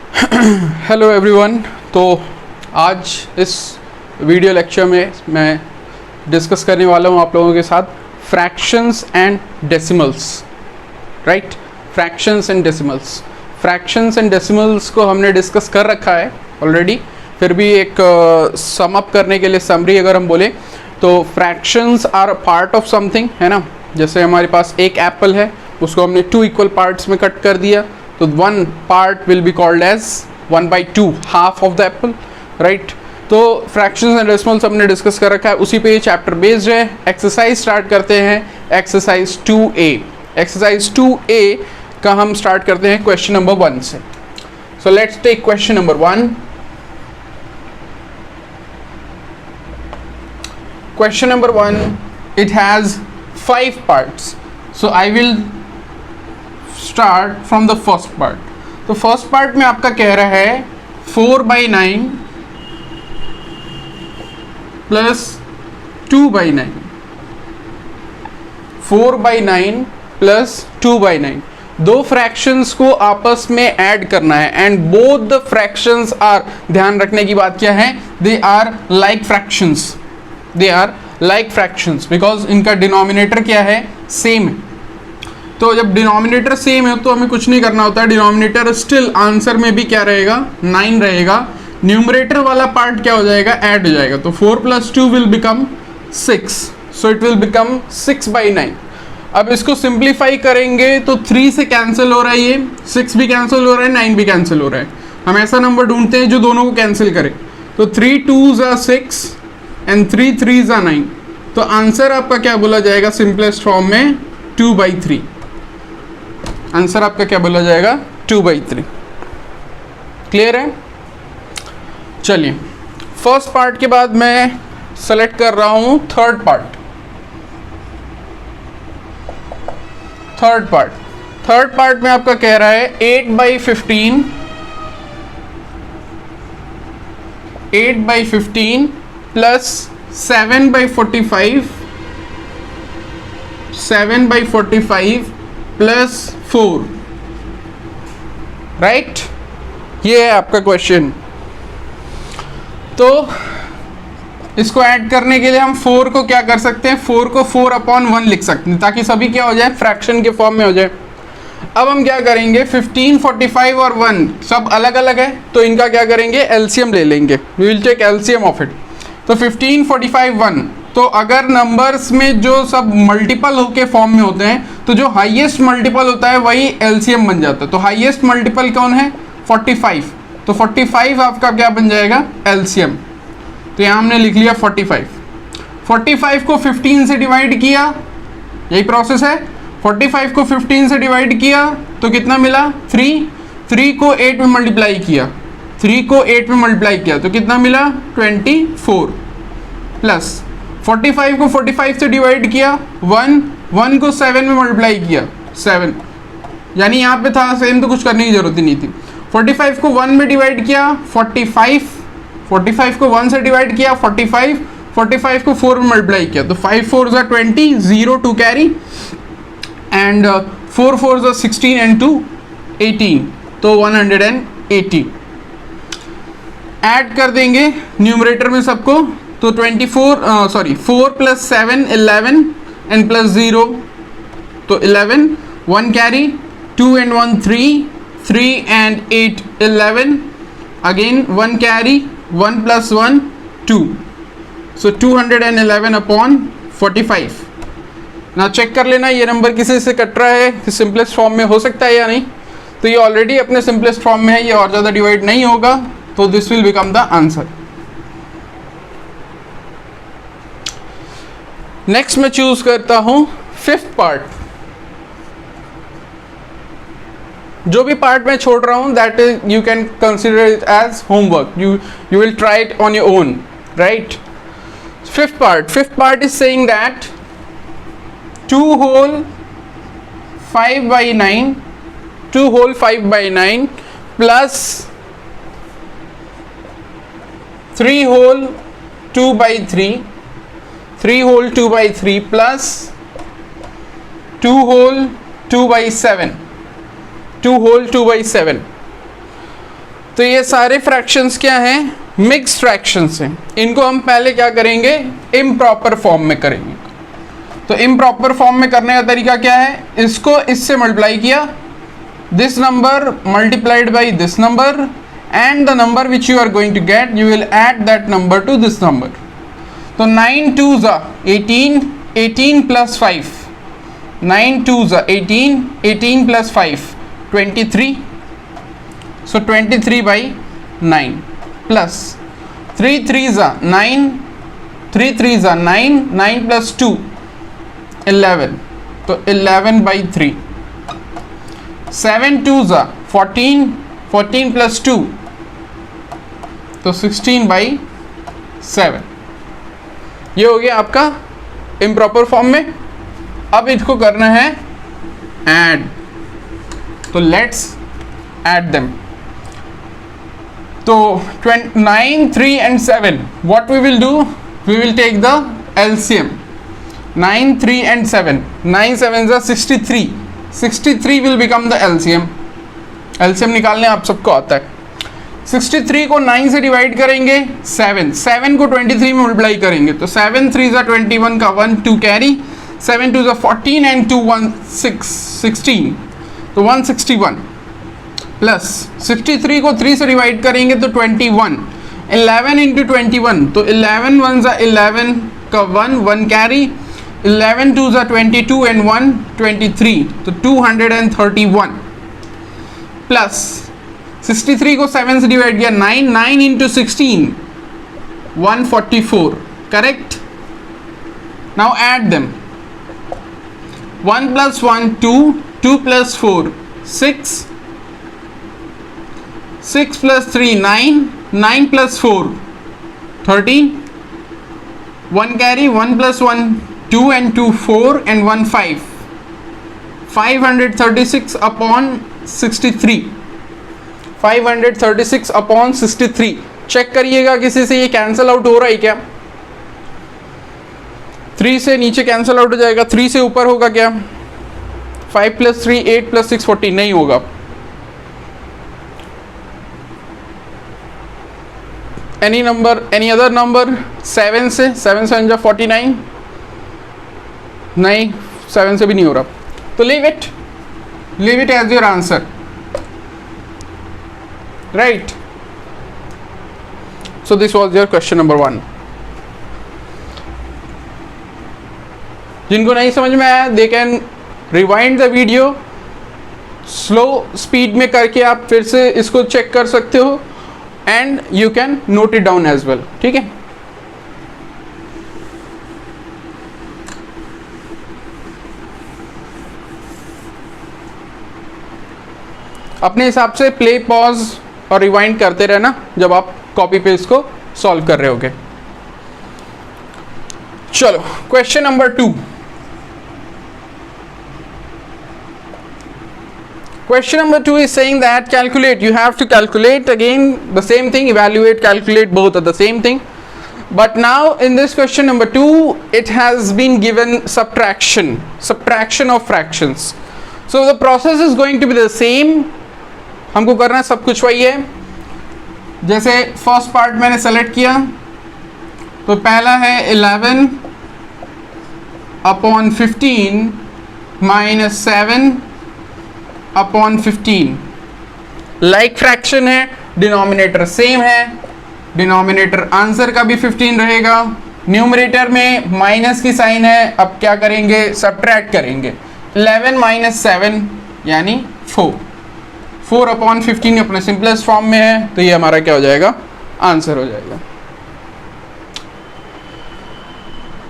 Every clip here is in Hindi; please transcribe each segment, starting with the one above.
Hello everyone. तो आज इस वीडियो लेक्चर में मैं डिस्कस करने वाला हूँ आप लोगों के साथ fractions and decimals. Right, fractions and decimals. Fractions and decimals को हमने डिस्कस कर रखा है ऑलरेडी, फिर भी एक सम अप करने के लिए समरी अगर हम बोले तो fractions are a part of something, है ना। जैसे हमारे पास एक एप्पल है, उसको हमने 2 इक्वल पार्ट्स में कट कर दिया, तो 1 part will be called as 1/2, half of the apple. Right, तो फ्रैक्शंस एंड डेसिमल्स हमने डिस्कस कर रखा है, उसी पे ये चैप्टर बेस्ड है। एक्सरसाइज स्टार्ट करते हैं, एक्सरसाइज 2A। एक्सरसाइज 2A का हम स्टार्ट करते हैं क्वेश्चन नंबर 1 से। So let's take question number 1। Question number 1, it has 5 parts. So I will start from the first part. तो first part में आपका कह रहा है 4/9 plus 2/9, 4/9 plus 2/9। दो फ्रैक्शंस को आपस में ऐड करना है and both the fractions are, ध्यान रखने की बात क्या है, they are like fractions, they are like fractions because इनका डिनोमिनेटर क्या है, सेम है। तो जब डिनोमिनेटर सेम है तो हमें कुछ नहीं करना होता है, डिनोमिनेटर स्टिल आंसर में भी क्या रहेगा, 9 रहेगा। न्यूमरेटर वाला पार्ट क्या हो जाएगा, ऐड हो जाएगा। तो 4 + 2 will become 6, so it will become 6/9। अब इसको सिंप्लीफाई करेंगे तो 3 से कैंसिल हो रहा है, ये 6 भी कैंसिल हो रहा है, 9 भी कैंसिल हो रहा है। हम ऐसा नंबर ढूंढते हैं जो दोनों को कैंसिल करे। तो 3 2s are 6 and 3 3s are 9। तो आंसर आपका क्या बोला जाएगा सिंपलेस्ट फॉर्म में, 2/3। आंसर आपका क्या बोला जाएगा, 2/3। क्लियर है। चलिए, फर्स्ट पार्ट के बाद मैं सेलेक्ट कर रहा हूं थर्ड पार्ट। थर्ड पार्ट में आपका कह रहा है 8/15 प्लस 7/45 प्लस 4। राइट, ये है आपका क्वेश्चन। तो इसको ऐड करने के लिए हम 4 को क्या कर सकते हैं, 4 को 4/1 लिख सकते हैं ताकि सभी क्या हो जाए, फ्रैक्शन के फॉर्म में हो जाए। अब हम क्या करेंगे, 15, 45 और 1 सब अलग अलग है, तो इनका क्या करेंगे, एलसीएम ले लेंगे। We will take LCM of it. तो 15, 45, 1, तो अगर नंबर्स में जो सब मल्टीपल होके फॉर्म में होते हैं तो जो हाईएस्ट मल्टीपल होता है वही एलसीएम बन जाता है। तो हाईएस्ट मल्टीपल कौन है, 45। तो 45 आपका क्या बन जाएगा, एलसीएम। तो यहाँ हमने लिख लिया 45 को 15 से डिवाइड किया, यही प्रोसेस है। 45 को 15 से डिवाइड किया तो कितना मिला, 3 को 8 में मल्टीप्लाई किया, 3 को 8 में मल्टीप्लाई किया तो कितना मिला, 24 प्लस 45 को 45 से डिवाइड किया, 1 को 7 में मल्टीप्लाई किया, 7, यानी यहाँ पे था सेम तो कुछ करने की जरूरत ही नहीं थी। 45 को 1 में डिवाइड किया 45 को 1 से डिवाइड किया 45 को 4 में मल्टीप्लाई किया तो 5 4s are 20, 0 to carry and 4 4s are 16 and 2 18, तो 180। ऐड कर देंगे न्यूमरेटर में सबको, तो 4 + 7 11 एंड प्लस 0 तो 11, 1 carry, 2 and 1 3 and 8 11, again 1 carry, 1 + 1 2, सो 211/45। ना चेक कर लेना ये नंबर किसी से कट रहा है, सिंपलेस्ट फॉर्म में हो सकता है या नहीं। तो ये ऑलरेडी अपने सिंपलेस्ट फॉर्म में है, ये और ज़्यादा डिवाइड नहीं होगा, तो this will become the answer. Next मैं चूज करता हूं 5th पार्ट। जो भी पार्ट मैं छोड़ रहा हूं that is you can consider it as homework, you will try it on your own. Right, 5th part is saying that 2 whole 5/9 plus 3 whole 2/3 plus 2 whole 2/7 तो ये सारे फ्रैक्शंस क्या हैं, मिक्स फ्रैक्शंस हैं। इनको हम पहले क्या करेंगे, इम्प्रॉपर फॉर्म में करेंगे। तो इम्प्रॉपर फॉर्म में करने का तरीका क्या है, इसको इससे मल्टीप्लाई किया, this number multiplied by this number, and the number which you are going to get, you will add that number to this number. तो 9 2s are 18, 18 plus 5, 9 2s are 18, 18 plus 5, 23. So 23 by 9 plus 3 3s are 9, 3 3s are 9, 9 plus 2, 11. तो 11 by 3. 7 2s are 14, 14 plus 2, तो 16 बाई 7। ये हो गया आपका इम्प्रॉपर फॉर्म में। अब इसको करना है ऐड, तो लेट्स ऐड देम। तो 9 3 and 7, what we will do, we will take the LCM. 9 3 and 7, 9 7 is 63, 63 will become the LCM. LCM निकालने आप सबको आता है। 63 को 9 से डिवाइड करेंगे, 7 7 को 23 में मल्टीप्लाई करेंगे, तो 7 3 is 21 का 1 2 कैरी, 7 2 is 14 एंड 2 1 6 16, तो 161 प्लस 63 को 3 से डिवाइड करेंगे तो 21, 11 इंटू 21, तो 11 1 is 11 का 1 1 कैरी, 11 2 is 22 एंड 1 23, तो 231 प्लस 63 को 7 से डिवाइड किया, 9 9 into 16, 144, correct. Now add them, 1 plus 1 2, 2 plus 4 6, 6 plus 3 9, 9 plus 4 13, 1 carry, 1 plus 1 2 and 2 4 and 1 5, 536 upon 63, 536 upon 63। Check करिएगा किसी से ये कैंसिल आउट हो रहा है क्या, 3 से नीचे कैंसिल आउट हो जाएगा, 3 से ऊपर होगा क्या, 5 प्लस 3 8 प्लस 6 40, नहीं होगा। Any number, any other number, 7 से 7 7 49, नहीं 7 से भी नहीं हो रहा, तो leave it as your answer, right? So this was your question number 1. जिनको नहीं समझ में आया, they can rewind the video, slow speed में करके आप फिर से इसको चेक कर सकते हो, and you can note it down as well, ठीक है। अपने हिसाब से प्ले पॉज और रिवाइंड करते रहना जब आप कॉपी पे इसको सॉल्व कर रहे होगे। चलो question number 2। Question number 2 is saying that calculate, you have to calculate again the same thing, evaluate, calculate, both are the same thing. But now in this question number 2, it has been given subtraction of fractions. So the process is going to be the same. हमको करना सब कुछ वही है। जैसे फर्स्ट पार्ट मैंने सेलेक्ट किया, तो पहला है 11 upon 15 minus 7 upon 15। Like fraction है, डिनोमिनेटर सेम है, डिनोमिनेटर आंसर का भी 15 रहेगा, न्यूमरेटर में माइनस की साइन है, अब क्या करेंगे, सब्ट्रैक्ट करेंगे। 11 माइनस 7 यानी 4 अपॉन 15 अपने सिंपलेस्ट फॉर्म में है, तो ये हमारा क्या हो जाएगा, आंसर हो जाएगा।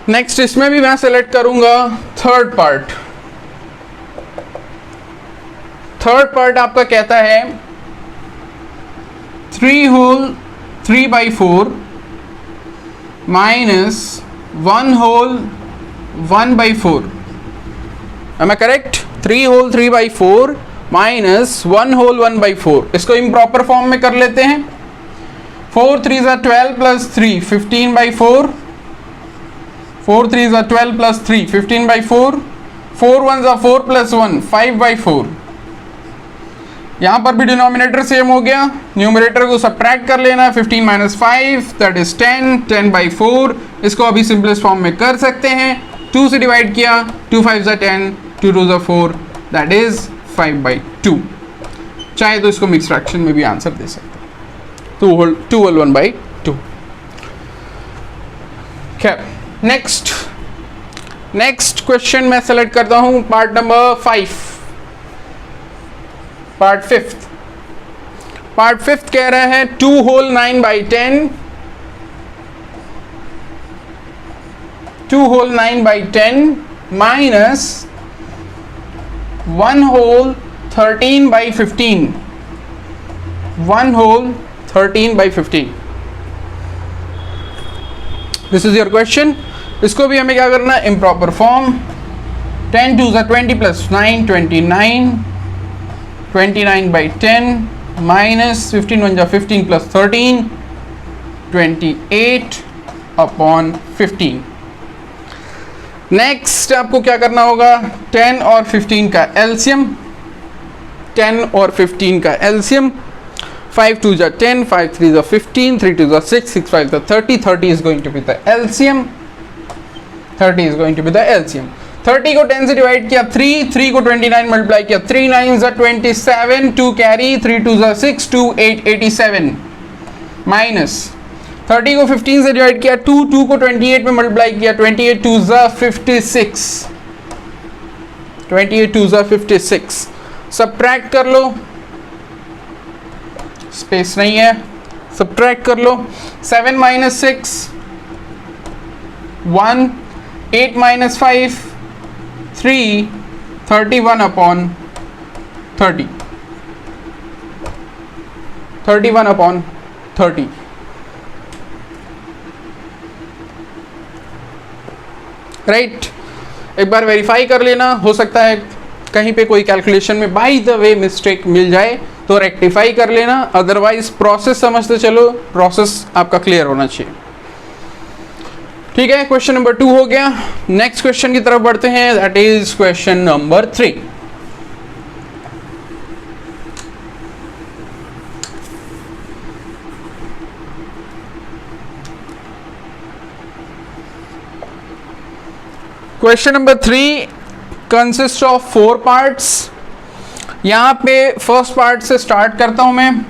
नेक्स्ट इसमें भी मैं सेलेक्ट करूंगा थर्ड पार्ट। थर्ड पार्ट आपका कहता है 3 whole 3/4 minus 1 whole 1/4। Am I correct? 3 whole 3/4 minus 1 whole 1/4। इसको इम्प्रॉपर फॉर्म में कर लेते हैं। 4 3 is 12 plus 3 15/4। 4 3 is 12 plus 3 15/4। 4 1 is 4 plus 1 5/4। यहाँ पर भी डिनोमिनेटर सेम हो गया, न्यूमरेटर को सब्ट्रैक्ट कर लेना, 15 माइनस 5 दैट इज 10, 10/4। इसको अभी सिंपलेस्ट फॉर्म में कर सकते हैं, 2 से डिवाइड किया, 2 5 ज़ा 10, 2 2 ज़ा 4 दैट इज 5/2। चाहे तो इसको मिक्स फ्रैक्शन में भी आंसर दे सकते हैं, 2 होल 1/2। खैर नेक्स्ट क्वेश्चन मैं सेलेक्ट करता हूं पार्ट नंबर 5, पार्ट फिफ्थ कह रहा है 2 whole 9/10, 2 whole 9/10 minus 1 whole 13/15, 1 whole 13/15। This is your question. इसको भी हमें क्या करना है, इम्प्रॉपर फॉर्म, 10 2 ज़ा 20 प्लस 9 29, 29/10 माइनस 15 1 ज़ा 15 प्लस 13 28/15। नेक्स्ट आपको क्या करना होगा, 10 और 15 का एलसीएम, 10 और 15 का एलसीएम, 5 2 ज़ा 10, 5 3 ज़ा 15, 3 2 ज़ा 6, 6 5 ज़ा 30, 30 is going to be the LCM, 30 is going to be the LCM। 30 को 10 से डिवाइड किया 3 को 29 मल्टीप्लाई किया 3 9 ज़ा 27, 2 कैरी, 3 2 ज़ा 6, 2 8 87 माइनस 30 को 15 से डिवाइड किया 2 को 28 में मल्टीप्लाई किया 28 2 ज़ा 56, 28 2 ज़ा 56। सब्ट्रैक्ट कर लो, स्पेस नहीं है, सब्ट्रैक्ट कर लो, 7 माइनस 6 1, 8 माइनस 5 3, 31/30, 31/30। राइट, एक बार वेरीफाई कर लेना, हो सकता है कहीं पे कोई कैलकुलेशन में बाय द वे मिस्टेक मिल जाए तो रेक्टिफाई कर लेना, अदरवाइज प्रोसेस समझते चलो, प्रोसेस आपका क्लियर होना चाहिए। ठीक है, क्वेश्चन नंबर 2 हो गया। नेक्स्ट क्वेश्चन की तरफ बढ़ते हैं, that is question number 3। Question number 3 consist of 4 parts. यहां पे फर्स्ट पार्ट से स्टार्ट करता हूं मैं,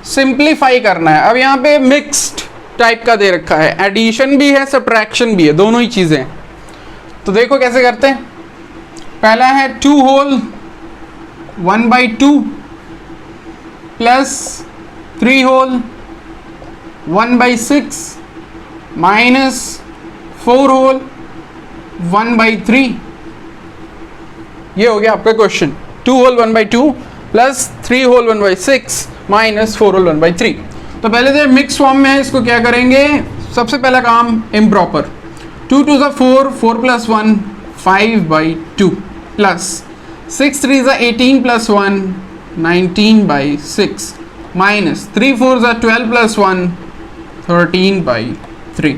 सिंप्लीफाई करना है। अब यहां पे मिक्स्ड टाइप का दे रखा है, एडिशन भी है सब्ट्रैक्शन भी है, दोनों ही चीजें। तो देखो कैसे करते हैं। पहला है 2 whole 1/2 plus 3 whole 1/6 minus 4 whole 1/3। ये हो गया आपका question, 2 whole 1/2 plus 3 whole 1/6 minus 4 whole 1/3। तो पहले तो मिक्स फॉर्म में है, इसको क्या करेंगे, सबसे पहला काम इम्प्रॉपर, 2 2 ज़ा 4, 4 प्लस 1 5/2 प्लस 6 3 ज़ा 18 प्लस 1 19/6 माइनस 3 4 ज़ा 12 plus 1 13/3।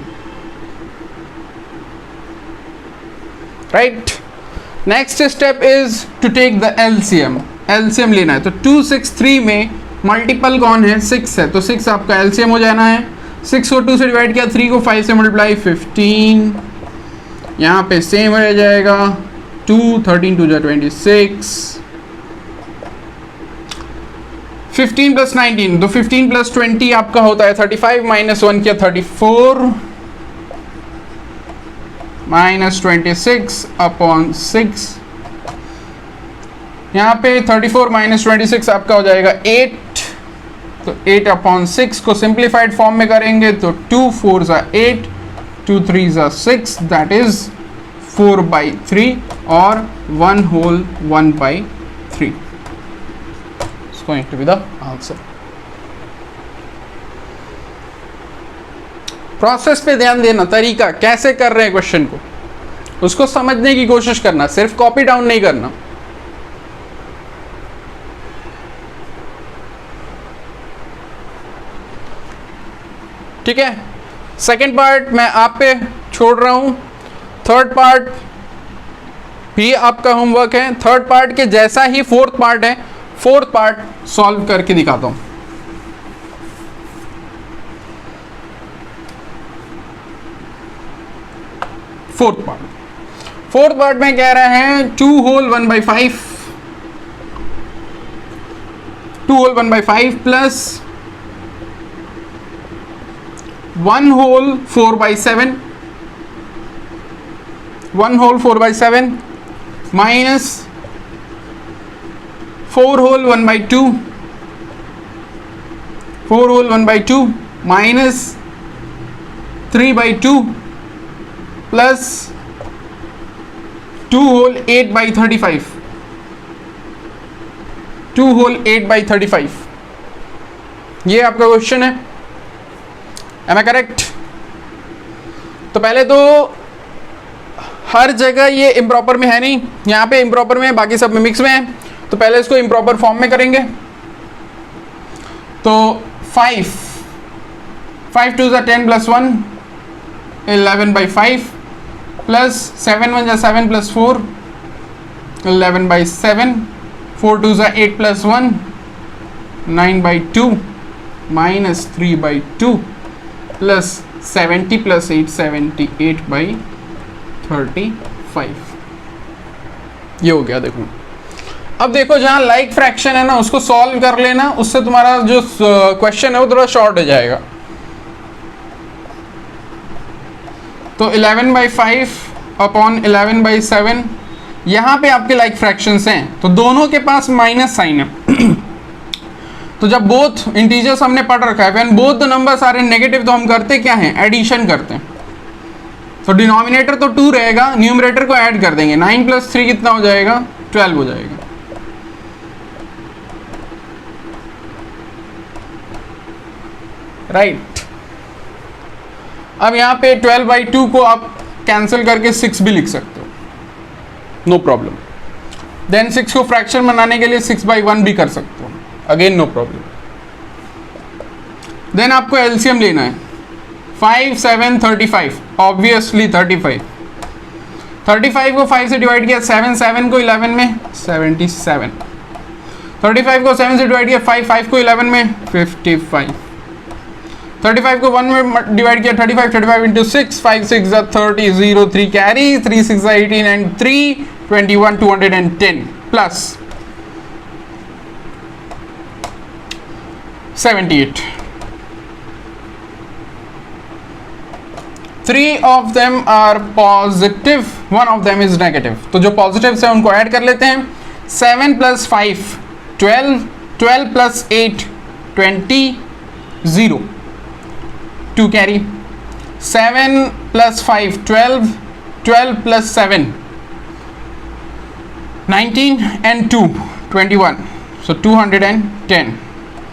Right, next step is to take the LCM, LCM लेना है। तो 2 6 3 में मल्टीपल कौन है, 6 है, तो 6 आपका एलसीएम हो जाना है। 6 को 2 से डिवाइड किया, 3 को 5 से मल्टीप्लाई 15, यहाँ पे सेम रह जाएगा 2, 13 2 26, 15 प्लस 19, तो 15 प्लस 20 आपका होता है 35, माइनस 1 किया 34 माइनस 26/6। यहाँ पे 34 माइनस 26 आपका हो जाएगा 8, तो 8/6 को सिंप्लीफाइड फॉर्म में करेंगे तो 2 4 ज़ा 8, 2 3 ज़ा 6 दैट इज 4/3 और 1 whole 1/3 is going to be the answer। Process पे ध्यान देना, तरीका कैसे कर रहे हैं क्वेश्चन को, उसको समझने की कोशिश करना, सिर्फ कॉपी डाउन नहीं करना। ठीक है, सेकंड पार्ट मैं आप पे छोड़ रहा हूं। थर्ड पार्ट भी आपका होमवर्क है। थर्ड पार्ट के जैसा ही फोर्थ पार्ट है, फोर्थ पार्ट सॉल्व करके दिखाता हूं। फोर्थ पार्ट में कह रहा है 2 whole 1/5 plus 1 whole 4/7 minus 4 whole 1/2 minus 3/2 plus 2 whole 8/35 ये आपका क्वेश्चन है। Am I correct? तो पहले तो हर जगह ये इम्प्रॉपर में है नहीं, यहाँ पे इम्प्रॉपर में है, बाकी सब में मिक्स में है। तो पहले इसको इम्प्रॉपर फॉर्म में करेंगे। तो 5 2 10 plus 1 11/5 plus 7 1 7 plus 4 11/7 4 2 8 plus 1 9/2 minus 3/2 plus 70 plus 8 78/35 ये हो गया। देखो अब देखो जहां लाइक फ्रैक्शन है ना उसको सॉल्व कर लेना, उससे तुम्हारा जो क्वेश्चन है वो थोड़ा शॉर्ट हो जाएगा। तो 11/5 अपॉन 11/7 यहाँ पे आपके लाइक फ्रैक्शंस हैं, तो दोनों के पास माइनस साइन है। तो जब बोथ इंटीजर्स हमने पढ़ रखा है, when both the numbers are in negative, तो हम करते क्या हैं, एडिशन करते हैं। तो डिनोमिनेटर तो 2 रहेगा, न्यूमरेटर को ऐड कर देंगे। 9 प्लस 3 कितना हो जाएगा, 12 हो जाएगा। राइट। अब यहाँ पे 12/2 को आप कैंसिल करके 6 भी लिख सकते हो, नो प्रॉब्लम। देन 6 को फ्रैक्शन बनाने के लिए 6/1 भी कर सकते हो, अगेन नो प्रॉब्लम। देन आपको एलसीएम लेना है। 5 7 35, ऑब्वियसली 35 को 5 से डिवाइड किया, 7 को 11 में 77, 35 को 7 से डिवाइड किया, 5 को 11 में 55, 35 को 1 में डिवाइड किया, 35 into 6, 5 6 30, 0 3 carry, 3 6 18 and 3 21 210 plus 78। 3 of them are positive, 1 of them is negative। तो जो पॉजिटिव है उनको ऐड कर लेते हैं। 7 plus 5 12, 12 plus 8 20, 0 2 carry. 7 plus 5 12, 12 plus 7 19 and 2 21, so 210।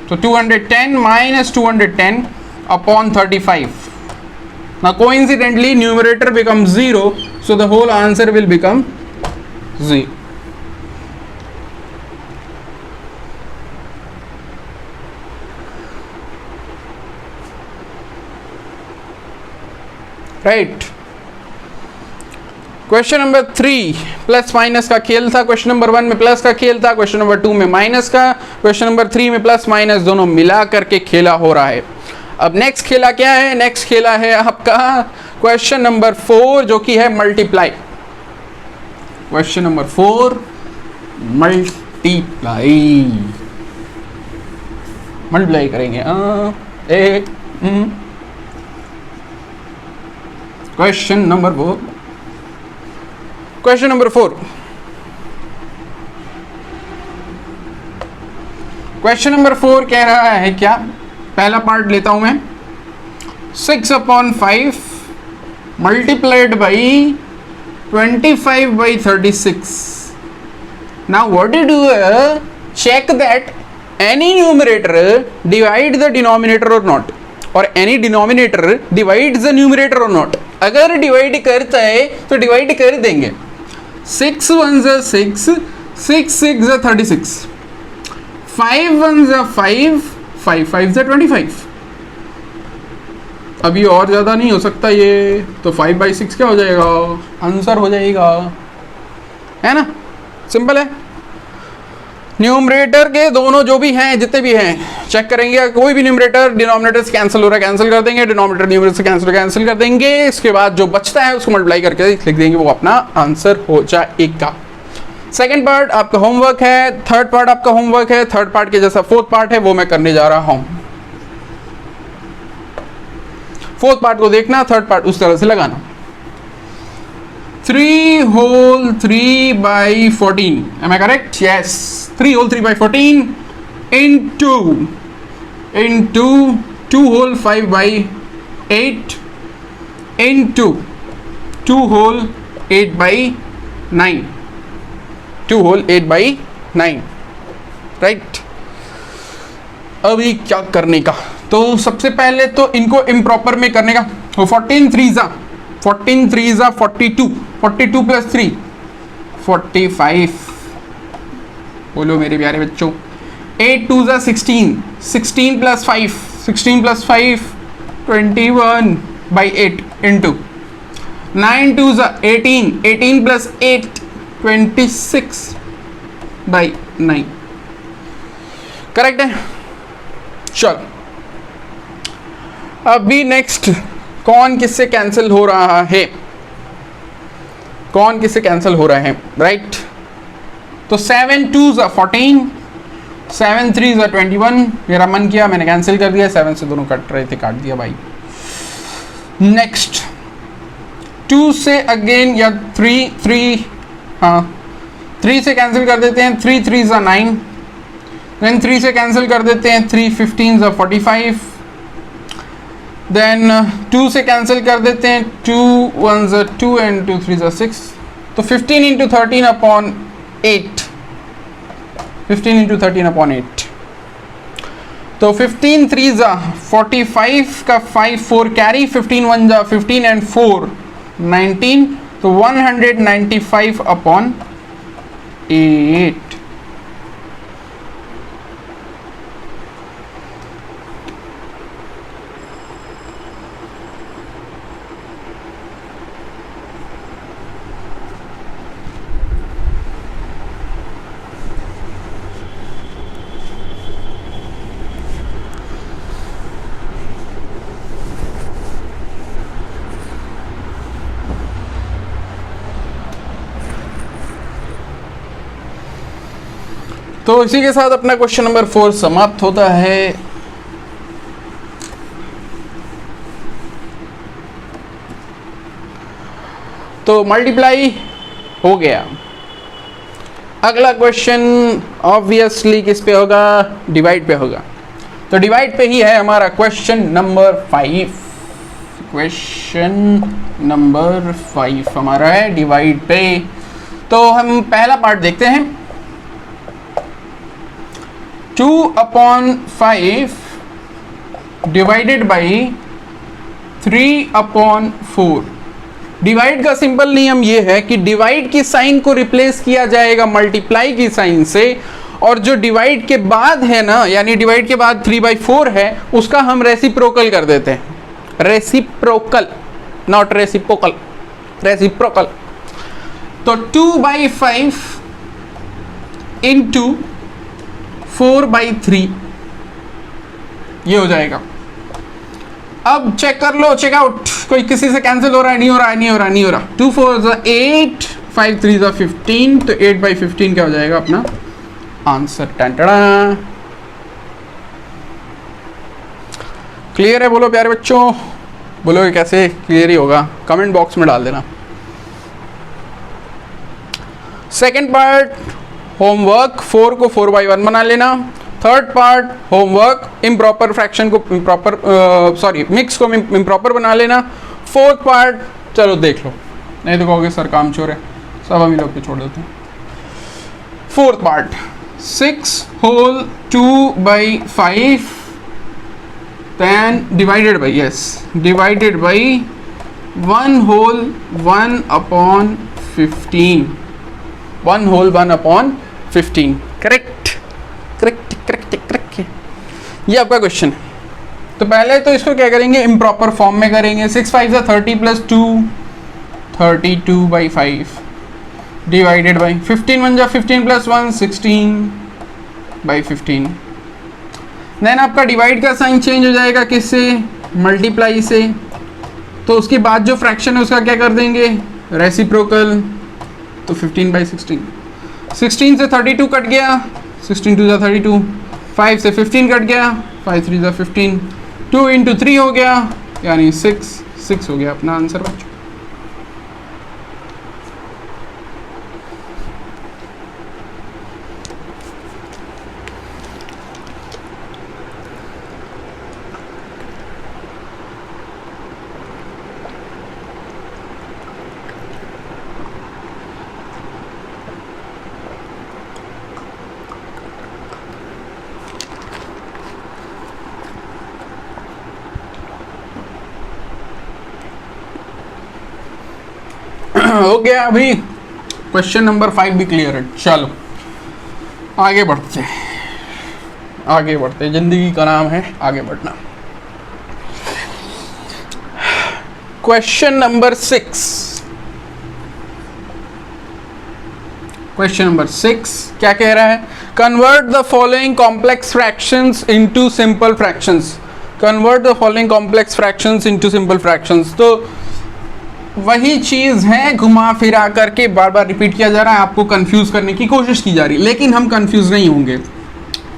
So 210 minus 210 upon 35. Now coincidentally numerator becomes 0, so the whole answer will become 0. Right. Question number 3 plus minus का खेल था। क्वेश्चन नंबर 1 में प्लस का खेल था, क्वेश्चन नंबर 2 में माइनस का, क्वेश्चन नंबर 3 में प्लस माइनस दोनों मिला करके खेला हो रहा है। अब नेक्स्ट खेला क्या है, नेक्स्ट खेला है आपका क्वेश्चन नंबर 4 जो कि है मल्टीप्लाई। क्वेश्चन नंबर 4 मल्टीप्लाई करेंगे। Question number 4 question number 4 question number 4 कह रहा है क्या, पहला पार्ट लेता हूं मैं। 6/5 multiplied by 25/36। Now what you do, check that any numerator divide the denominator or not, और any denominator divides the numerator or not। अगर डिवाइड करता है तो डिवाइड कर देंगे। 6 1 6, 6 6 36, 5 1 5, 5 5 25। अभी और ज़्यादा नहीं हो सकता ये, तो 5/6 क्या हो जाएगा, आंसर हो जाएगा। है ना, सिंपल है। न्यूमरेटर के दोनों जो भी हैं, जितने भी हैं, चेक करेंगे, कोई भी न्यूमरेटर डिनोमिनेटर से कैंसिल हो रहा है कैंसिल कर देंगे, डिनोमिनेटर न्यूमरेटर से कैंसिल कर देंगे, इसके बाद जो बचता है उसको मल्टीप्लाई करके लिख देंगे, वो अपना आंसर हो जाएगा। सेकेंड पार्ट आपका होमवर्क है, थर्ड पार्ट आपका होमवर्क है, थर्ड पार्ट के जैसा फोर्थ पार्ट है वो मैं करने जा रहा हूं। फोर्थ पार्ट को देखना, थर्ड पार्ट उस तरह से लगाना। 3 whole 3 by 14, am I correct? Yes, 3 whole 3 by 14 into 2 whole 5 by 8 into 2 whole 8 by 9, 2 whole 8 by 9, right. अभी क्या करने का, तो सबसे पहले तो इनको इम्प्रॉपर में करने का। तो 14 3 जा 42, 42 प्लस 3 45, बोलो मेरे प्यारे बच्चों। 8 2 जा 16, 16 प्लस 5 21 by 8 इंटू 9 2 जा 18, 18 प्लस 8 26 by 9, करेक्ट है। चलो अभी नेक्स्ट कौन किससे कैंसिल हो रहा है, कौन किससे कैंसिल हो रहा है, राइट। तो 7 2 जा 14, 7 3 जा 21, मेरा मन किया मैंने कैंसिल कर दिया, 7 से दोनों कट रहे थे काट दिया भाई। नेक्स्ट 2 से अगेन या 3 हाँ 3 से कैंसिल कर देते हैं, 3 3 जा 9, देन 3 से कैंसिल कर देते हैं, 3 15 जा 45, देन 2 से कैंसिल कर देते हैं, 2 1 जा 2 एंड 2 3 जा 6, तो 15 इंटू 13 अपॉन 8, 15 इंटू 13 अपॉन 8, तो 15 3 जा 45 का 5 4 कैरी, 15 1 जा 15 एंड 4 19, तो 195 अपॉन 8। तो इसी के साथ अपना क्वेश्चन नंबर 4 समाप्त होता है। तो मल्टीप्लाई हो गया। अगला क्वेश्चन ऑब्वियसली किस पे होगा, डिवाइड पे होगा। तो डिवाइड पे ही है हमारा क्वेश्चन नंबर 5, क्वेश्चन नंबर 5 हमारा है डिवाइड पे। तो हम पहला पार्ट देखते हैं। 2/5 डिवाइडेड बाई 3/4। डिवाइड का सिंपल नियम ये है कि डिवाइड की साइन को रिप्लेस किया जाएगा मल्टीप्लाई की साइन से, और जो डिवाइड के बाद है ना, यानी डिवाइड के बाद 3/4 है, उसका हम रेसिप्रोकल कर देते हैं। Reciprocal, not reciprocal, reciprocal. तो 2/5 इंटू 4/3 ये हो जाएगा। अब चेक कर लो, चेकआउट, कोई किसी से कैंसिल हो रहा है? नहीं हो रहा है, नहीं हो रहा, नहीं हो रहा। 2 4 8, 5 3 15, तो 8/15 क्या हो जाएगा अपना आंसर। टंटड़ा क्लियर है? बोलो प्यारे बच्चों, बोलो कैसे क्लियर ही होगा, कमेंट बॉक्स में डाल देना। सेकेंड पार्ट होमवर्क, 4 को 4/1 बना लेना। Third part homework, improper fraction को इम्प्रॉपर, सॉरी मिक्स को इम्प्रॉपर बना लेना। फोर्थ पार्ट चलो देख लो, नहीं तो कहोगे सर काम चोर है, सब हम ही लोग पे छोड़ देते हैं। Fourth part 6 whole 2/5 then divided by, yes, divided by 1 whole 1/15, 1 whole 1/15। Correct correct correct correct, ये आपका क्वेश्चन है। तो पहले तो इसको क्या करेंगे, इम्प्रॉपर फॉर्म में करेंगे। 6 5 30 + 2 32/5, डिवाइडेड बाई 15 बन जा 15 प्लस 1 16 बाई 15। देन आपका डिवाइड का साइन चेंज हो जाएगा किससे, मल्टीप्लाई से। तो उसके बाद जो फ्रैक्शन है उसका क्या कर देंगे, रेसिप्रोकल। तो 15 बाई 16, 16 से 32 कट गया, 16 2 32, 5 से 15 कट गया, 5 3 15, 2 इंटू 3 हो गया, यानी 6 हो गया अपना आंसर बच्चों। हो गया, अभी क्वेश्चन नंबर 5 भी क्लियर है। चलो आगे बढ़ते हैं, आगे बढ़ते हैं, जिंदगी का नाम है आगे बढ़ना। क्वेश्चन नंबर 6, क्वेश्चन नंबर 6 क्या कह रहा है, convert the following complex fractions into simple fractions. Convert the following complex fractions into simple fractions. तो वही चीज़ है, घुमा फिरा करके बार बार रिपीट किया जा रहा है, आपको कंफ्यूज करने की कोशिश की जा रही है, लेकिन हम कंफ्यूज नहीं होंगे।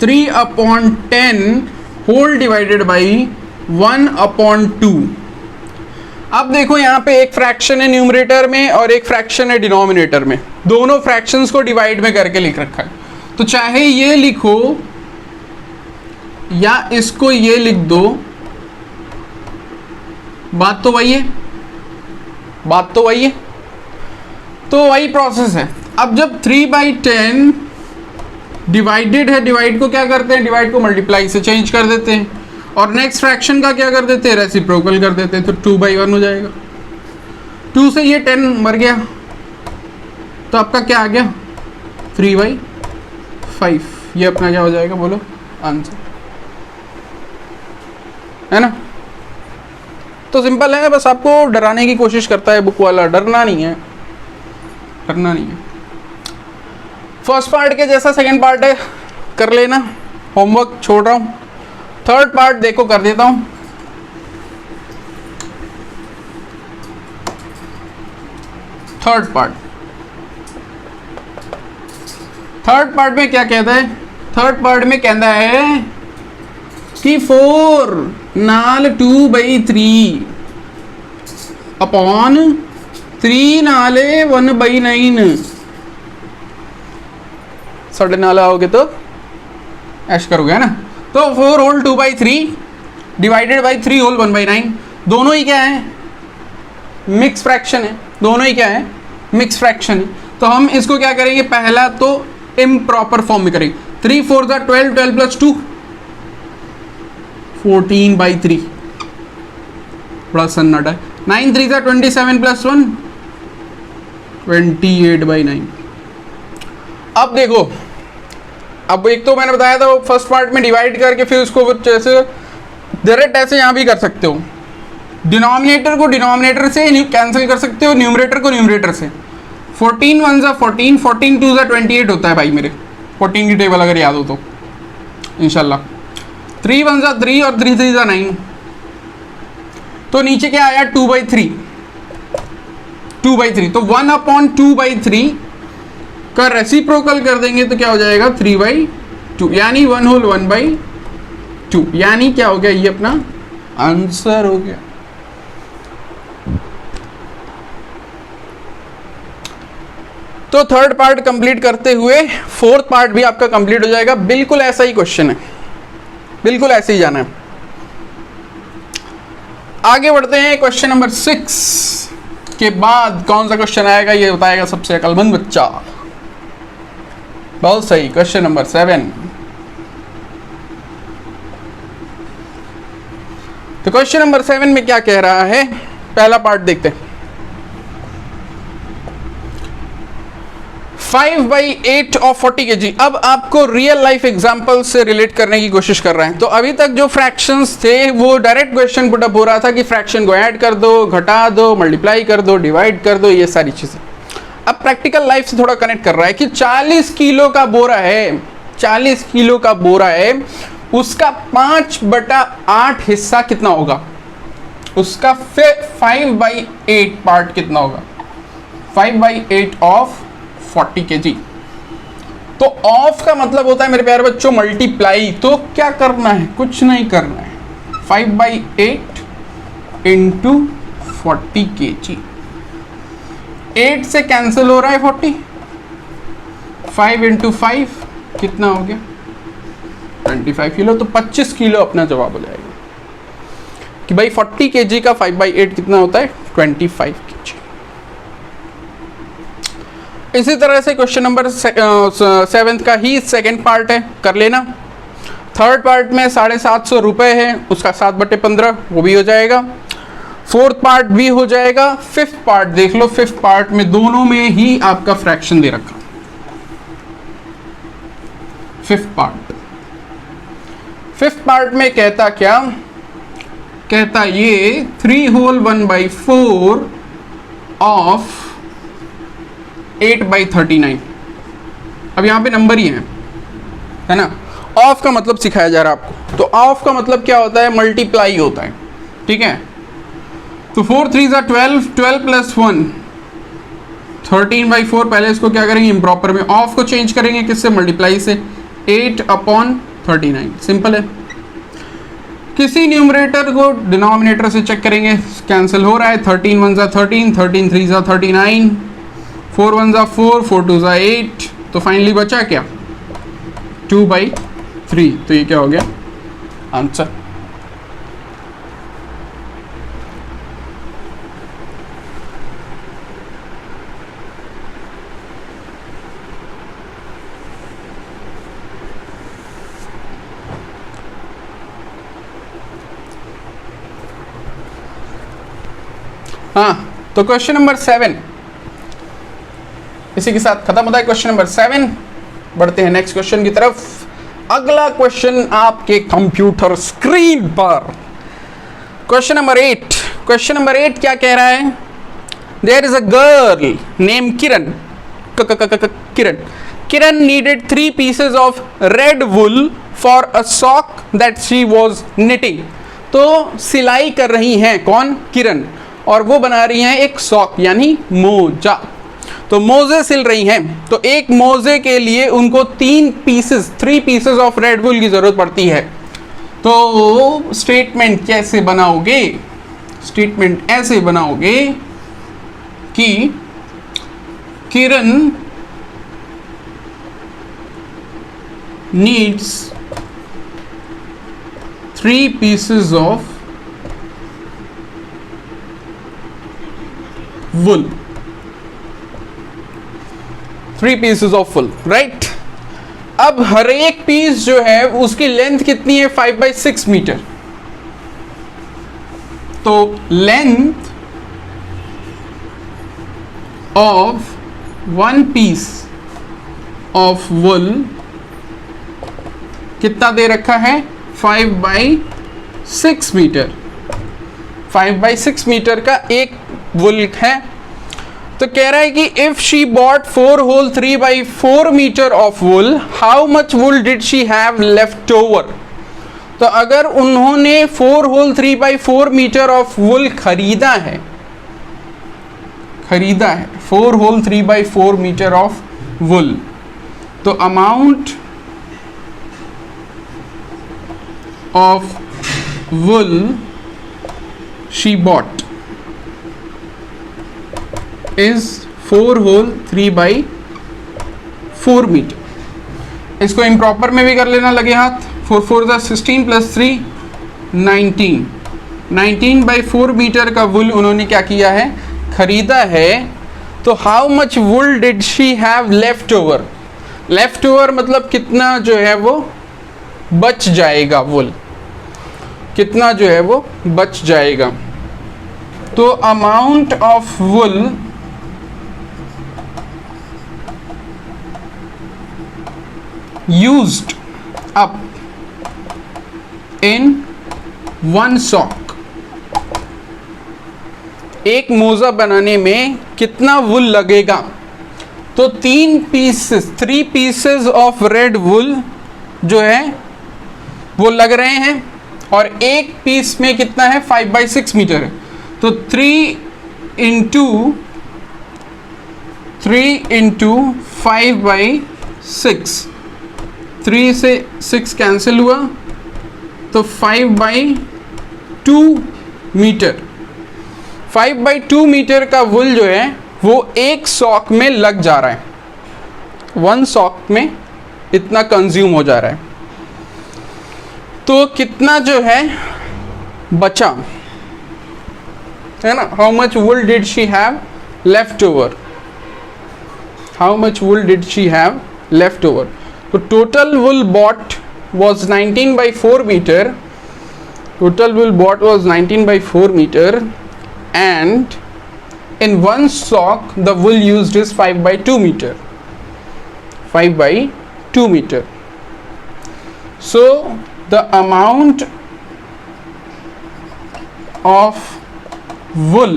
3/10 होल डिवाइडेड बाई 1/2। अब देखो यहाँ पे एक फ्रैक्शन है न्यूमरेटर में और एक फ्रैक्शन है डिनोमिनेटर में, दोनों फ्रैक्शंस को डिवाइड में करके लिख रखा है। तो चाहे ये लिखो या इसको ये लिख दो, बात तो वही है, बात तो वही है, तो वही प्रोसेस है। अब जब 3/10 डिवाइडेड है, डिवाइड को क्या करते हैं, डिवाइड को मल्टीप्लाई से चेंज कर देते हैं, और नेक्स्ट फ्रैक्शन का क्या कर देते हैं, रेसिप्रोकल कर देते हैं। तो 2/1 हो जाएगा, 2 से ये 10 मर गया, तो आपका क्या आ गया 3/5। ये अपना क्या हो जाएगा, बोलो आंसर, है ना। तो सिंपल है, बस आपको डराने की कोशिश करता है बुक वाला, डरना नहीं है, डरना नहीं है। फर्स्ट पार्ट के जैसा सेकंड पार्ट है, कर लेना, होमवर्क छोड़ रहा हूँ। थर्ड पार्ट देखो कर देता हूँ। थर्ड पार्ट में क्या कहता है, थर्ड पार्ट में कहता है कि 4 नाल 2/3 अपॉन 3 नाले 1/9। साढ़े नाला आओगे तो ऐश करोगे, है ना। तो 4 होल 2/3 डिवाइडेड बाई 3 होल 1/9, दोनों ही क्या है, मिक्स फ्रैक्शन है, दोनों ही क्या है, मिक्स फ्रैक्शन है। तो हम इसको क्या करेंगे, पहला तो इम्प्रॉपर फॉर्म में करेंगे। 3 4 12, 12 प्लस 2 14/3, बड़ा सन्नाटा है। 9 3 27 प्लस 1 28/9। अब देखो, अब एक तो मैंने बताया था वो फर्स्ट पार्ट में डिवाइड करके फिर उसको जैसे डायरेक्ट ऐसे यहाँ भी कर सकते हो, डिनोमिनेटर को डिनोमिनेटर से कैंसिल कर सकते हो, न्यूमरेटर को न्यूमरेटर से। 14 1 14, 14 2 28 होता है भाई मेरे, 14 की टेबल अगर याद हो तो इंशाल्लाह। 3 1 3 और 3 3 9, तो नीचे क्या आया 2/3, 2/3। तो 1/2/3 का रेसिप्रोकल कर देंगे तो क्या हो जाएगा 3/2, यानी 1 होल 1/2, यानी क्या हो गया, ये अपना आंसर हो गया। तो थर्ड पार्ट कंप्लीट करते हुए फोर्थ पार्ट भी आपका कंप्लीट हो जाएगा। बिल्कुल ऐसा ही क्वेश्चन है, बिल्कुल ऐसे ही जाना है। आगे बढ़ते हैं, क्वेश्चन नंबर 6 के बाद कौन सा क्वेश्चन आएगा ये बताएगा सबसे अक्लमंद बच्चा। बहुत सही, क्वेश्चन नंबर 7। तो क्वेश्चन नंबर 7 में क्या कह रहा है, पहला पार्ट देखते हैं। 5/8 ऑफ 40 kg। अब आपको रियल लाइफ एग्जांपल से रिलेट करने की कोशिश कर रहे हैं। तो अभी तक जो फ्रैक्शंस थे वो डायरेक्ट क्वेश्चन पुटअप हो रहा था कि फ्रैक्शन को ऐड कर दो, घटा दो, मल्टीप्लाई कर दो, डिवाइड कर दो, ये सारी चीजें। अब प्रैक्टिकल लाइफ से थोड़ा कनेक्ट कर रहा है कि 40 किलो का बोरा है, 40 किलो का बोरा है, उसका 5/8 हिस्सा कितना होगा, उसका 5/8 पार्ट कितना होगा, 5/8 ऑफ 40 kg। तो ऑफ का मतलब होता है मेरे प्यारे बच्चों मल्टीप्लाई, तो क्या करना है, कुछ नहीं करना है, 5/8 इंटू 40 kg, 8 से कैंसिल हो रहा है 40, 5 इंटू 5 कितना हो गया 25 किलो। तो 25 किलो अपना जवाब हो जाएगा कि भाई 40 kg का 5/8 कितना होता है 25 kg। इसी तरह से क्वेश्चन नंबर 7 का ही सेकंड पार्ट है, कर लेना। थर्ड पार्ट में 750 रुपए है, उसका 7/15 वो भी हो जाएगा, फोर्थ पार्ट भी हो जाएगा। फिफ्थ पार्ट देख लो, फिफ्थ पार्ट में दोनों में ही आपका फ्रैक्शन दे रखा। फिफ्थ पार्ट में कहता क्या, कहता ये 3 होल 1/4 ऑफ 8/39। अब यहां पे नंबर ही है ना। ऑफ का मतलब सिखाया जा रहा है आपको, तो ऑफ का मतलब क्या होता है, मल्टीप्लाई होता है, ठीक है। तो 4 3 12, 12 प्लस 1 13/4। पहले इसको क्या करेंगे, इम्प्रॉपर में ऑफ को चेंज करेंगे, किससे, मल्टीप्लाई से, 8/39। सिंपल है। किसी न्यूमरेटर को डिनोमिनेटर से चेक करेंगे, कैंसिल हो रहा है, 13 1 13, 13 3 39, 4 1 4, 4 2 8। तो फाइनली बचा क्या, 2/3। तो ये क्या हो गया आंसर। हाँ, तो क्वेश्चन नंबर 7 इसी के साथ खत्म होता है। क्वेश्चन नंबर 7, बढ़ते हैं नेक्स्ट क्वेश्चन की तरफ। अगला क्वेश्चन आपके कंप्यूटर स्क्रीन पर, क्वेश्चन नंबर 8। क्वेश्चन नंबर 8 क्या कह रहा है, there is a girl name Kiran, Kiran needed 3 pieces of red wool for a sock that she was knitting. तो सिलाई कर रही हैं कौन, किरण, और वो बना रही हैं एक सॉक यानी मोजा। तो मोजे सिल रही हैं, तो एक मोजे के लिए उनको 3 pieces ऑफ रेड वुल की जरूरत पड़ती है। तो स्टेटमेंट कैसे बनाओगे, स्टेटमेंट ऐसे बनाओगे कि Kiran needs 3 pieces of wool, 3 pieces of wool, right. अब हर एक पीस जो है उसकी लेंथ कितनी है, 5/6 मीटर। तो length of 1 piece of wool कितना दे रखा है, 5/6 मीटर। 5/6 मीटर का एक वुल है। तो कह रहा है कि if she bought 4 whole 3/4 metre of wool, how much wool did she have left over. तो अगर उन्होंने 4 होल 3/4 मीटर ऑफ वुल खरीदा है 4 होल 3/4 मीटर ऑफ वुल, तो amount of wool she bought is 4 whole 3/4 metre. इसको इम्प्रॉपर में भी कर लेना, लगे हाथ। 4 4 16 प्लस 3 19, 19/4 मीटर का वुल उन्होंने क्या किया है, खरीदा है। तो how much wool did she have left over, left over मतलब कितना जो है वो बच जाएगा, वुल कितना जो है वो बच जाएगा। तो amount of wool used up in one sock, एक मोजा बनाने में कितना वुल लगेगा, तो 3 पीसेस ऑफ रेड वुल जो है वो लग रहे हैं, और एक पीस में कितना है 5/6 मीटर है। तो 3 इंटू 5/6, 3 से 6 कैंसिल हुआ, तो 5/2 मीटर। 5/2 मीटर का वुल जो है वो एक सॉक में लग जा रहा है, 1 सॉक में इतना कंज्यूम हो जा रहा है। तो कितना जो है बचा, है ना? How much wool did she have left over, how much wool did she have left over. तो total wool bought was 19/4 meter, total wool bought was 19/4 meter, and in one sock the wool used is 5/2 meter, 5/2 meter. So the amount of wool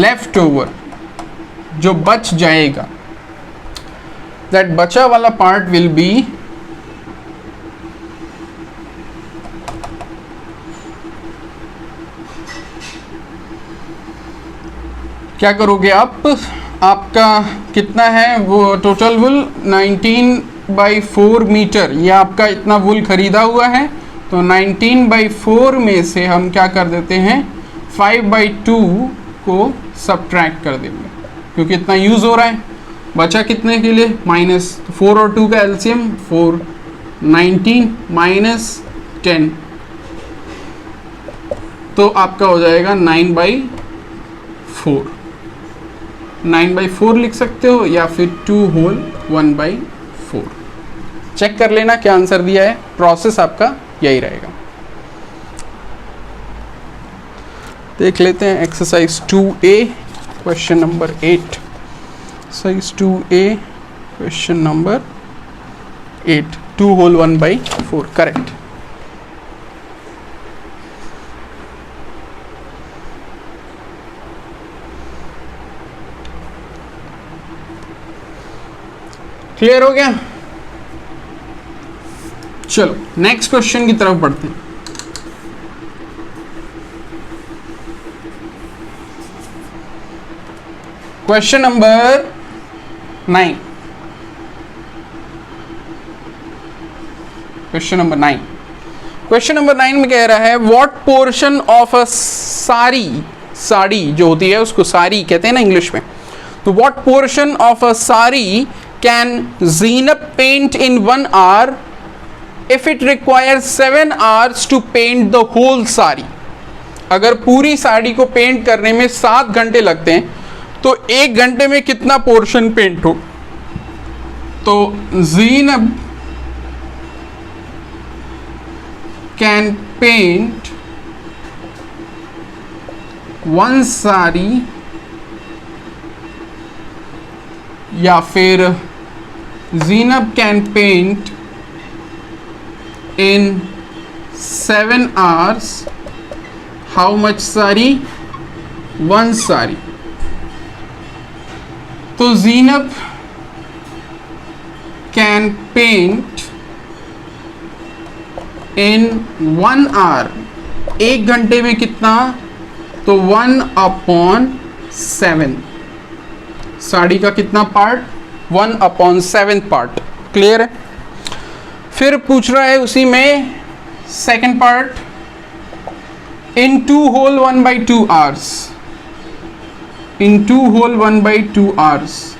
left over, जो बच जाएगा, that बचा वाला पार्ट will be क्या करोगे आप, आपका कितना है वो टोटल वुल 19/4 मीटर, ये आपका इतना वुल खरीदा हुआ है। तो 19/4 में से हम क्या कर देते हैं 5/2 को सब्ट्रैक्ट कर देंगे, क्योंकि इतना यूज हो रहा है। बचा कितने के लिए माइनस, 4 और 2 का एलसीएम 4, 19 माइनस 10, तो आपका हो जाएगा 9/4। 9/4 लिख सकते हो, या फिर 2 होल 1/4। चेक कर लेना क्या आंसर दिया है, प्रोसेस आपका यही रहेगा। देख लेते हैं exercise 2A question number 8। Exercise 2A question number 8, 2 whole 1/4, correct. Clear हो गया? चलो नेक्स्ट क्वेश्चन की तरफ बढ़ते हैं। Question number 9, question number 9, question number 9 में कह रहा है what portion of a sari, sari जो होती है उसको साड़ी कहते हैं ना इंग्लिश में, तो what portion of a sari can Zainab paint in 1 hour if it requires 7 hours to paint the whole sari. अगर पूरी साड़ी को पेंट करने में 7 घंटे लगते हैं तो 1 घंटे में कितना पोर्शन पेंट हो। तो ज़ीनब कैन पेंट 1 साड़ी, या फिर Zainab can paint in 7 hours how much sari, 1 sari. तो Zainab can paint in 1 hour, 1 घंटे में कितना, तो 1/7, साड़ी का कितना पार्ट, 1/7 पार्ट। क्लियर है? फिर पूछ रहा है उसी में सेकंड पार्ट, इन 2 whole 1/2 hours, इन 2 whole 1/2 hours।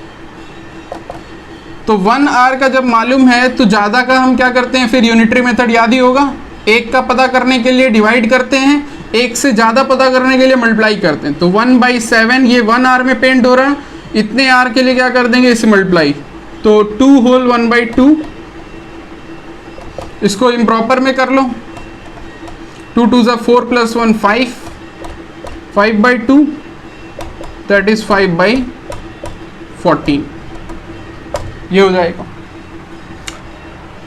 तो 1 hour का जब मालूम है तो ज़्यादा का हम क्या करते हैं, फिर यूनिटरी मेथड याद ही होगा, 1 का पता करने के लिए डिवाइड करते हैं, 1 से ज़्यादा पता करने के लिए मल्टीप्लाई करते हैं। तो 1/7 ये 1 hour में पेंट हो रहा है, इतने आर के लिए क्या कर देंगे इसे मल्टीप्लाई, तो 2 whole 1/2, इसको इम्प्रॉपर में कर लो, 2 2 ज़ा 4 + 1 5, 5/2 दैट इज 5/14, ये हो जाएगा।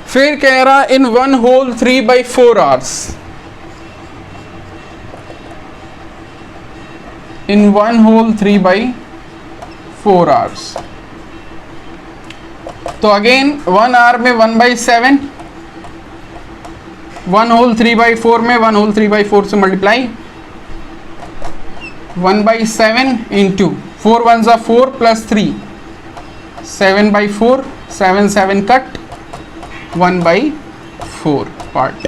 फिर कह रहा इन 1 whole 3/4 hours, इन 1 whole 3/4 4 hours. तो अगेन 1 आवर में 1/7, 1 होल 3/4 में 1 होल 3/4 से multiply, 1/7 into 4 1 4 plus 3 7/4, 7 7 cut, 1/4 part.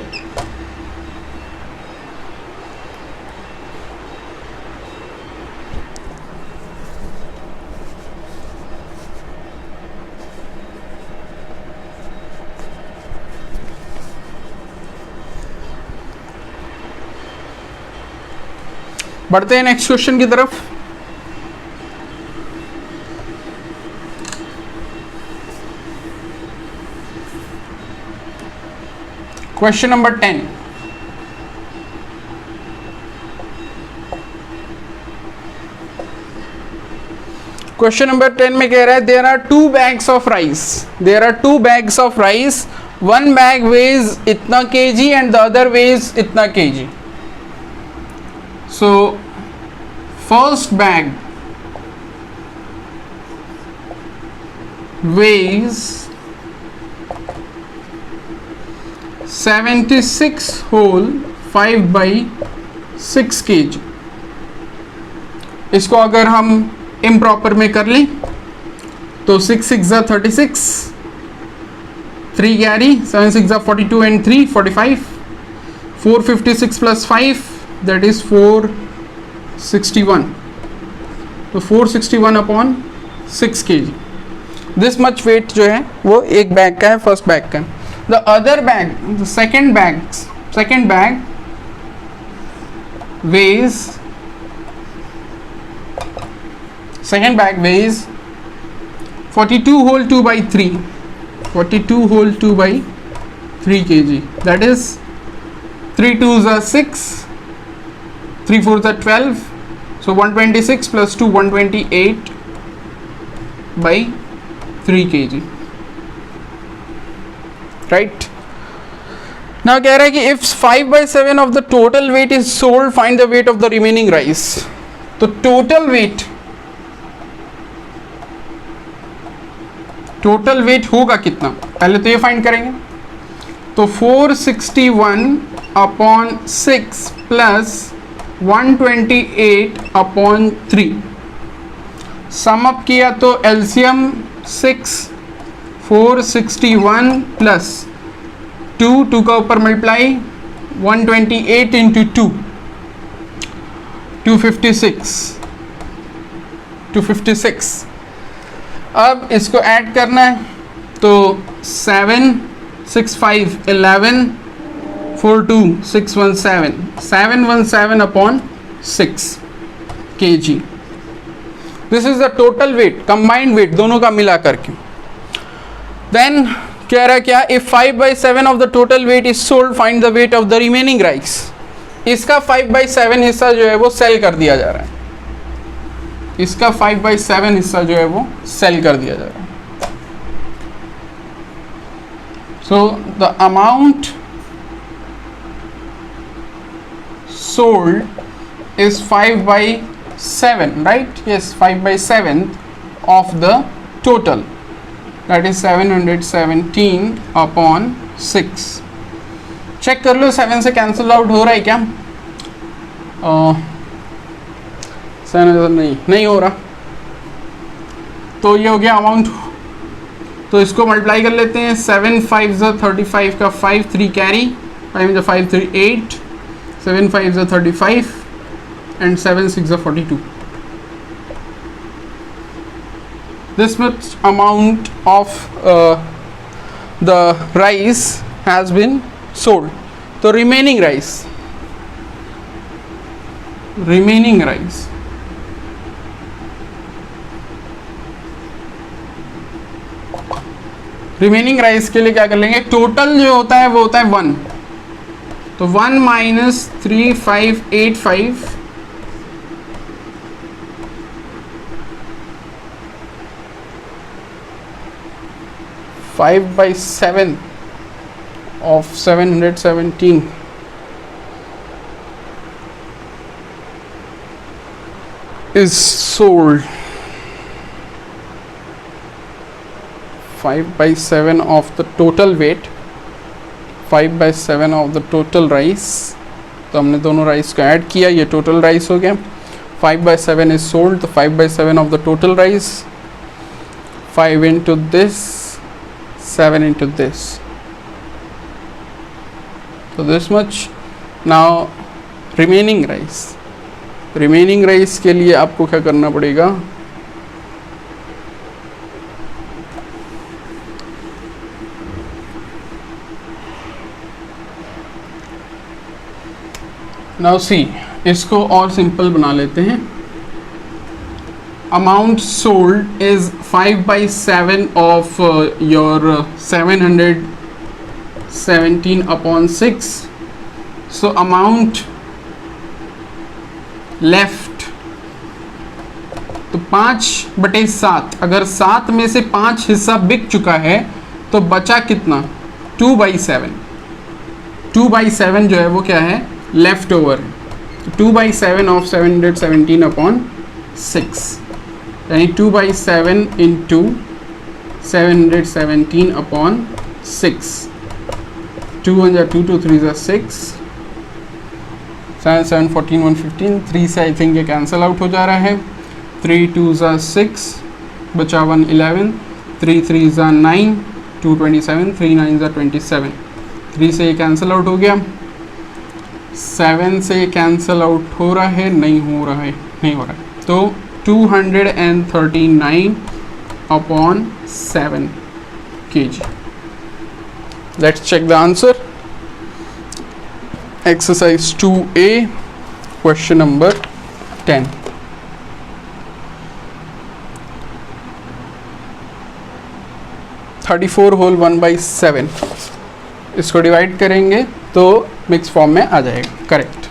बढ़ते हैं नेक्स्ट क्वेश्चन की तरफ. Question number 10. क्वेश्चन नंबर 10 में कह रहा है there are 2 bags of rice. There are 2 bags of rice. One bag weighs इतना kg and the other weighs इतना kg. So first bag weighs 76 whole 5/6 kg. इसको अगर हम इम्प्रॉपर में कर लें तो 6 6 36, 3 carry, 7 6 42 and 3 45, 456 plus 5 that is 461. तो 461 upon 6 kg. This much weight जो है वो एक बैग का है, फर्स्ट बैग का. The other bag, the second bag weighs, second bag weighs 42 whole 2/3, 42 whole 2/3 kg. That is 3 2s are 6, 3 4s are 12, so 126 plus 2 128/3 kg. Right? Now कह रहा है कि if 5/7 of the total weight is sold, find the weight of the remaining rice. तो टोटल वेट होगा कितना, पहले तो ये फाइंड करेंगे. तो 461 upon 6 plus 128 upon 3. Sum up किया तो एलसीएम 6, 461 प्लस 2 का ऊपर मल्टीप्लाई, 128 इंटू 2, 256. अब इसको ऐड करना है तो 7 6 5 11 4 2 617, 717 upon 6 kg. This is the total weight, combined weight दोनों का मिला करके. देन कह रहा है क्या, if 5/7 of the total weight is sold, find the weight of the remaining rice. इसका 5/7 हिस्सा जो है वो सेल कर दिया जा रहा है. इसका 5/7 हिस्सा जो है वो सेल कर दिया जा रहा है. So the amount sold is 5/7, right? Yes, 5/7 of the total, that is 717 upon 6. Check कर लो 7 से कैंसिल आउट हो रहा है क्या? 7 नहीं हो रहा. तो ये हो गया अमाउंट. तो इसको मल्टीप्लाई कर लेते हैं. 7 5 35 का 5, 3 carry, 5 5 3 8, 7 5 35 and 7 6 42. This much amount of the rice has been sold. तो remaining rice रिमेनिंग राइस के लिए क्या कर लेंगे, टोटल जो होता है वो होता है 1. तो 1 minus 3585 5/7 of 717 is sold. 5/7 of the total weight, 5/7 of the total rice. तो हमने दोनों राइस को ऐड किया, ये टोटल राइस हो गया. 5/7 is sold, तो 5/7 of the total rice, 5 into this, 7 into this. So this much. Now remaining rice. Remaining rice के लिए आपको क्या करना पड़ेगा, नाउ सी, इसको और सिंपल बना लेते हैं. Amount sold is 5/7 of your 717/6. So amount left, तो 5/7. अगर 7 में से 5 हिस्सा बिक चुका है तो बचा कितना, 2/7. 2/7 जो है वो क्या है, लेफ्ट ओवर. 2/7 ऑफ 717/6, यानी 2/7 इंटू 717/6. 2 1 2 2 3 6, 7 7 14 115. 3 से आई थिंक ये कैंसिल आउट हो जा रहा है. 3 2 6, बचा 1 11. 3 3 9, 2 27. 3 9 27. 3 से ये कैंसिल आउट हो गया. 7 से ये कैंसिल आउट हो रहा है, नहीं हो रहा है. तो 239/7 kg. Let's check the answer. Exercise 2A, question number 10. (34 whole 1/7). इसको डिवाइड करेंगे तो मिक्स फॉर्म में आ जाएगा. Correct.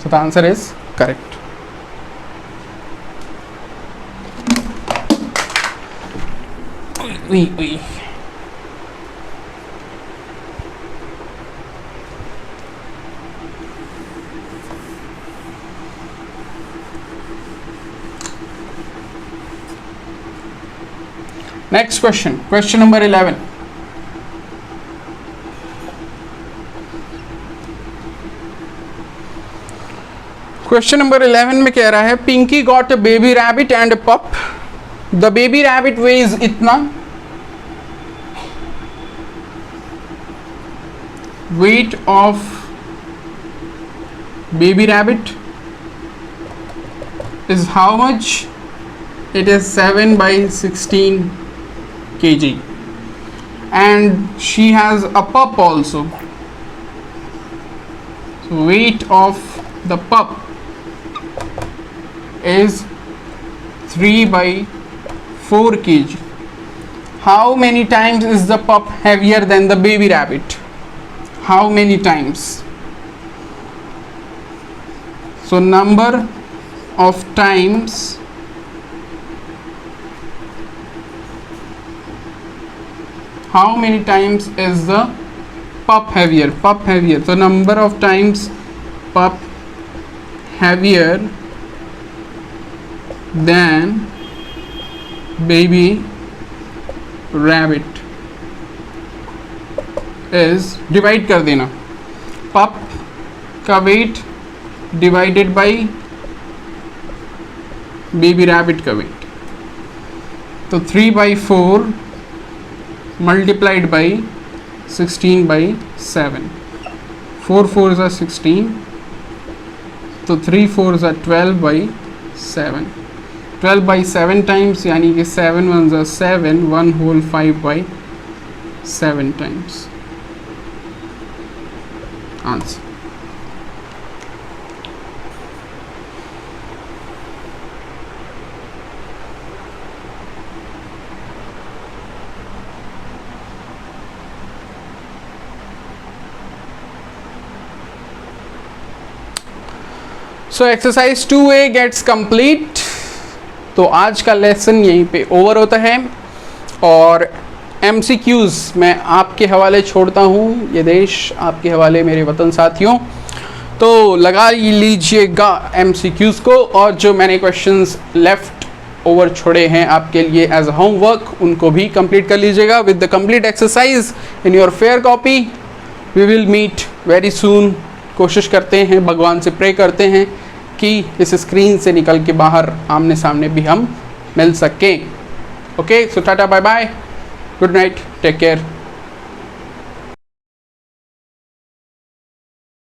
So the answer is correct. Next question, question number 11. Question number 11 में कह रहा है, Pinky got a baby rabbit and a pup. The baby rabbit weighs इतना. Weight of baby rabbit is how much? It is 7/16 kg, and she has a pup also. So weight of the pup is 3/4 kg. How many times is the pup heavier than the baby rabbit? How many times? So number of times how many times is the pup heavier? Pup heavier. So number of times pup heavier than baby rabbit is, divide कर देना, pup का weight divided by baby rabbit का weight. तो 3/4 multiplied by 16/7. 4 4s are 16. तो 3 4s are 12/7. 12/7 times, यानी कि 7 1s are 7. 1 whole 5/7 times. Answer. So exercise 2A gets complete. तो आज का लेसन यहीं पे ओवर होता है और MCQs मैं आपके हवाले छोड़ता हूँ. ये देश आपके हवाले मेरे वतन साथियों. तो लगा लीजिएगा MCQs को, और जो मैंने क्वेश्चंस लेफ्ट ओवर छोड़े हैं आपके लिए एज होमवर्क, उनको भी कंप्लीट कर लीजिएगा with the complete exercise in your fair copy. We will meet very soon. कोशिश करते हैं, भगवान से प्रे करते हैं कि इस स्क्रीन से निकल के बाहर आमने सामने भी हम मिल सकें। Okay, so tata bye bye, good night, take care.